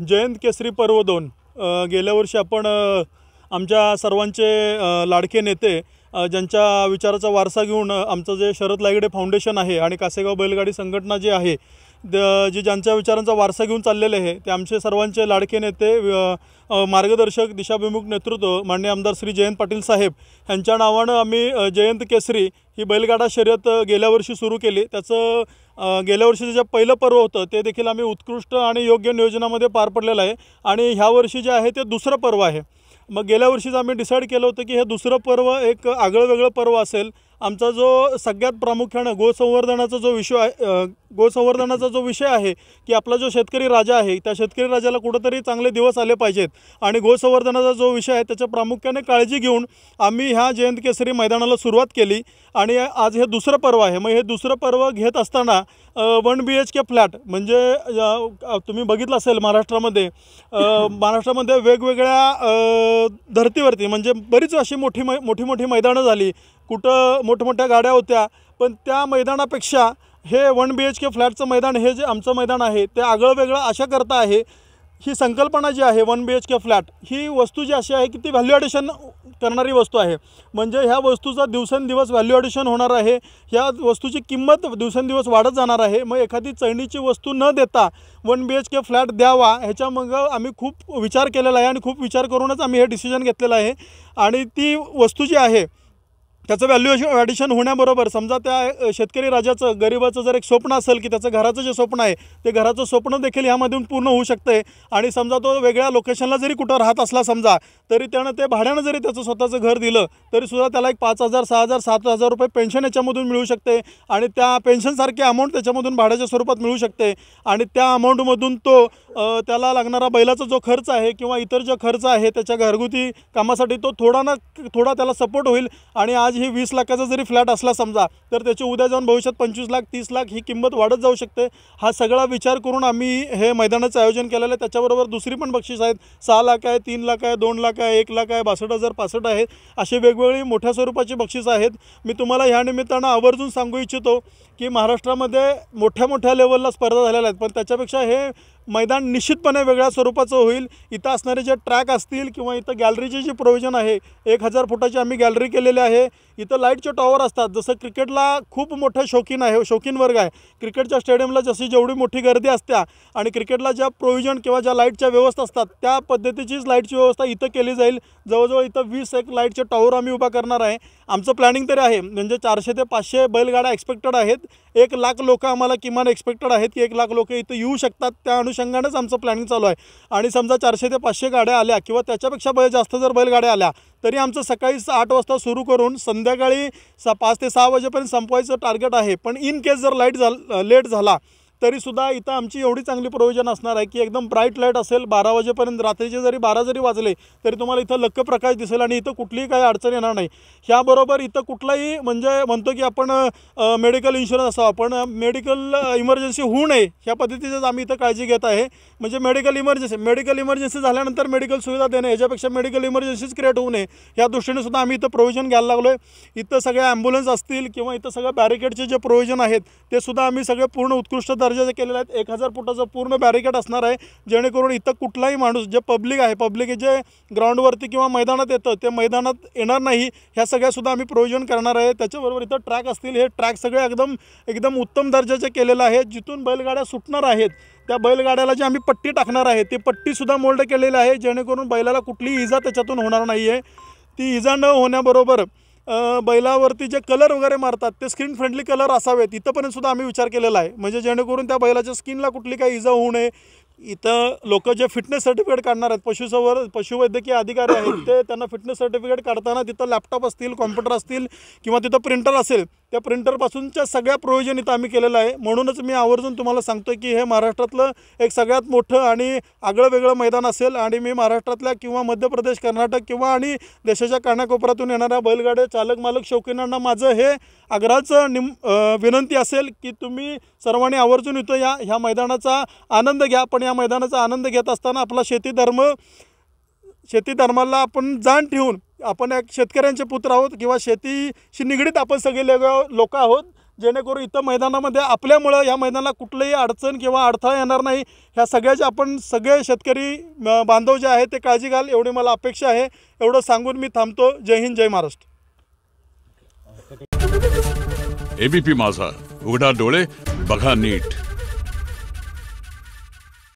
जयंत केसरी पर्व 2 गेल्या वर्षी आपण आमच्या सर्वांचे लाडके नेते ज्यांच्या विचाराचा वारसा घेऊन आमचं जे शरद लायगडे फाउंडेशन आहे आणि कासेगाव बैलगाडी संघटना जी आहे जे ज्यांच्या विचारांचा वारसा घेऊन चाललेले आहे ते आमचे सर्वांचे लाडके नेते मार्गदर्शक दिशाभिमुख नेतृत्व माननीय आमदार श्री जयंत पाटील साहेब यांच्या नावानं आम्ही जयंत केसरी ही बैलगाडा शर्यत गेल्या वर्षी सुरू केली। त्याचं गेल्या वर्षीचं जे पहिलं पर्व होतं ते देखील आम्ही उत्कृष्ट आणि योग्य नियोजनामध्ये पार पडलेलं आहे आणि ह्या वर्षी जे आहे ते दुसरं पर्व आहे। मग गेल्या वर्षीच आम्ही डिसाईड केलं होतं की हे दुसरं पर्व एक आगळं वेगळं पर्व असेल। आमचा जो सगळ्यात प्रामुख्याने गोसंवर्धनाचा जो विषय आहे की आपला जो शेतकरी राजा आहे त्या शेतकरी राजाला कुठेतरी चांगले दिवस आले पाहिजेत आणि गोसंवर्धनाचा जो विषय आहे त्याच्या प्रामुख्याने काळजी घेऊन आम्ही ह्या जयंत केसरी मैदानाला सुरुवात केली आणि आज हे दुसरं पर्व आहे। मग हे दुसरं पर्व घेत असताना 1 BHK फ्लॅट म्हणजे तुम्ही बघितलं असेल महाराष्ट्रामध्ये वेगवेगळ्या धर्तीवरती म्हणजे बरीच अशी मोठी मैदानं झाली, कुठं मोठमोठ्या गाड्या होत्या, पण त्या मैदानापेक्षा हे 1 BHK फ्लॅटचं मैदान हे जे आमचं मैदान आहे ते आगळं वेगळं अशा करता आहे। ही संकल्पना जी आहे 1 BHK फ्लॅट ही वस्तू जी अशी आहे की ती व्हॅल्यू ॲडिशन करणारी वस्तू आहे। म्हणजे ह्या वस्तूचा दिवसेंदिवस व्हॅल्यू ॲडिशन होणार आहे, ह्या वस्तूची किंमत दिवसेंदिवस वाढत जाणार आहे। मग एखादी चैनीची वस्तू न देता 1 BHK फ्लॅट द्यावा ह्याच्या मग आम्ही खूप विचार केलेला आहे आणि खूप विचार करूनच आम्ही हे डिसिजन घेतलेलं आहे। आणि ती वस्तू जी आहे त्याचं व्हॅल्यू ॲडिशन होण्याबरोबर समजा त्या शेतकरी राजाचं गरिबाचं जर एक स्वप्न असेल की त्याचं घराचं जे स्वप्न आहे ते घराचं स्वप्न देखील ह्यामधून पूर्ण होऊ शकते। आणि समजा तो वेगळ्या लोकेशनला जरी कुठं राहत असला समजा तरी त्यानं ते भाड्यानं जरी त्याचं स्वतःचं घर दिलं तरीसुद्धा त्याला एक 5,000 6,000 7,000 रुपये पेन्शन याच्यामधून मिळू शकते आणि त्या पेन्शनसारखी अमाऊंट त्याच्यामधून भाड्याच्या स्वरूपात मिळू शकते आणि त्या अमाऊंटमधून तो त्याला लागणारा बैलाचा जो खर्च आहे किंवा इतर जो खर्च आहे त्याच्या घरगुती कामासाठी तो थोडा त्याला सपोर्ट होईल। आणि आज ही 20 लाखाचा जरी फ्लॅट असला समजा तर त्याची उद्या जाऊन भविष्यात 25 लाख 30 लाख ही किंमत वाढत जाऊ शकते। हा सगळा विचार करून आम्ही हे मैदानाचं आयोजन केलेलं आहे। त्याच्याबरोबर दुसरी पण बक्षीस आहेत, 6 लाख आहे, 3 लाख आहे, 2 लाख आहे, 1 लाख आहे, 62,000 65 आहेत, असे वेगवेगळी मोठ्या स्वरूपाची बक्षीस आहेत। मी तुम्हाला ह्या निमित्तानं आवर्जून सांगू इच्छितो की महाराष्ट्रामध्ये मोठ्या लेवलला स्पर्धा झालेल्या आहेत, पण त्याच्यापेक्षा हे मैदान निश्चितपणे वेगळ्या स्वरूपाचं होईल। इथं असणारे जे ट्रॅक असतील किंवा इथं गॅलरीचे जे प्रोव्हिजन आहे 1000 फुटाची आम्ही गॅलरी केलेली आहे। इथं लाईटचे टॉवर असतात, जसं क्रिकेटला खूप मोठं शौकीन वर्ग आहे। क्रिकेटच्या स्टेडियमला जेवढी मोठी गर्दी असते आणि क्रिकेटला ज्या प्रोव्हिजन किंवा ज्या लाईटच्या व्यवस्था असतात त्या पद्धतीचीच लाईटची व्यवस्था इथं केली जाईल। जवळजवळ इथं 20 लाईटचे टॉवर आम्ही उभा करणार आहे। आमचं प्लॅनिंग तरी आहे म्हणजे 400 ते 500 बैलगाड्या एक्सपेक्टेड आहेत। 1 लाख लोक आम्हाला किमान एक्सपेक्टेड आहेत की 1 लाख लोक इथं येऊ शकतात, त्या अनुषंगानेच आमचं प्लॅनिंग चालू आहे। आणि समजा 400 ते 500 गाड्या आल्या किंवा त्याच्यापेक्षा जास्त जर बैलगाड्या आल्या तरी आमचं सकाळी 8 वाजता सुरू करून संध्याकाळी 5 ते 6 वाजेपर्यंत संपवायचं टार्गेट आहे। पण इन केस जर लेट झाला तरीसुद्धा इथं आमची एवढी चांगली प्रोव्हिजन असणार आहे की एकदम ब्राईट लाईट असेल। 12 वाजेपर्यंत रात्रीचे जरी 12 जरी वाजले तरी तुम्हाला इथं लख्ख प्रकाश दिसेल आणि इथं कुठलीही काही अडचण येणार नाही। ह्याबरोबर इथं कुठलाही म्हणजे म्हणतो की आपण मेडिकल इन्शुरन्स असावा पण मेडिकल इमर्जन्सी होऊ नये ह्या पद्धतीचंच आम्ही इथं काळजी घेत आहे। म्हणजे मेडिकल इमर्जन्सी झाल्यानंतर मेडिकल सुविधा देणे ह्याच्यापेक्षा मेडिकल इमर्जन्सीच क्रिएट होऊ नये या दृष्टीने सुद्धा आम्ही इथं प्रोव्हिजन घ्यायला लागलो आहे। इथं सगळे ॲम्ब्युलन्स असतील किंवा इथं सगळं बॅरिकेडचे जे प्रोव्हिजन आहेत ते सुद्धा आम्ही सगळे पूर्ण उत्कृष्ट दर्जाचे केलेले आहेत। 1000 फुटाचं पूर्ण बॅरिकेड असणार आहे जेणेकरून इथं कुठलाही माणूस जे पब्लिक जे ग्राउंडवरती किंवा मैदानात येतं ते मैदानात येणार नाही ह्या सगळ्यासुद्धा आम्ही प्रोव्हिजन करणार आहे। त्याच्याबरोबर इथं ट्रॅक असतील, हे ट्रॅक सगळे एकदम उत्तम दर्जाचे केलेलं आहे। जिथून बैलगाड्या सुटणार आहेत त्या बैलगाड्याला जी आम्ही पट्टी टाकणार आहे ती पट्टीसुद्धा मोल्ड केलेली आहे जेणेकरून बैलाला कुठलीही इजा त्याच्यातून होणार नाही आहे। ती इजा न होण्याबरोबर बैलावरती जे कलर वगैरे मारतात ते स्किन फ्रेंडली कलर असावेत इथंपर्यंत सुद्धा आम्ही विचार केलेला आहे। म्हणजे जेणेकरून त्या बैलाच्या स्किनला कुठली काही इजा होऊ नये। इथं लोक जे फिटनेस सर्टिफिकेट काढणार आहेत पशुवैद्यकीय अधिकारी आहेत ते त्यांना फिटनेस सर्टिफिकेट काढताना तिथं लॅपटॉप असतील, कॉम्प्युटर असतील किंवा तिथं प्रिंटर असेल त्या प्रिंटरपासूनच्या सगळ्या प्रोव्हिजन इथं आम्ही केलेलं आहे। म्हणूनच मी आवर्जून तुम्हाला सांगतो की हे महाराष्ट्रातलं एक सगळ्यात मोठं आणि आगळं वेगळं मैदान असेल आणि मी महाराष्ट्रातल्या किंवा मध्य प्रदेश, कर्नाटक किंवा आणि देशाच्या कानाकोपऱ्यातून येणाऱ्या बैलगाड्या चालक मालक शौकीनांना माझं हे आग्रहाचं विनंती असेल की तुम्ही सर्वांनी आवर्जून इथं ह्या मैदानाचा आनंद घ्या। पण या मैदानाचा आनंद घेत असताना आपला शेती धर्माला आपण जाण ठेवून आपण एक शेतकऱ्यांचे पुत्र आहोत किंवा शेतीशी निगडीत आपण सगळे लोक आहोत जेणेकरून इथं मैदानामध्ये आपल्यामुळं या मैदानाला कुठलंही अडचण किंवा अडथळा येणार नाही, ह्या सगळ्याचे आपण सगळे शेतकरी बांधव जे आहेत ते काळजी घ्याल एवढी मला अपेक्षा आहे. एवढं सांगून मी थांबतो. जय हिंद, जय महाराष्ट्र. एबीपी माझा, उघडा डोळे बघा नीट.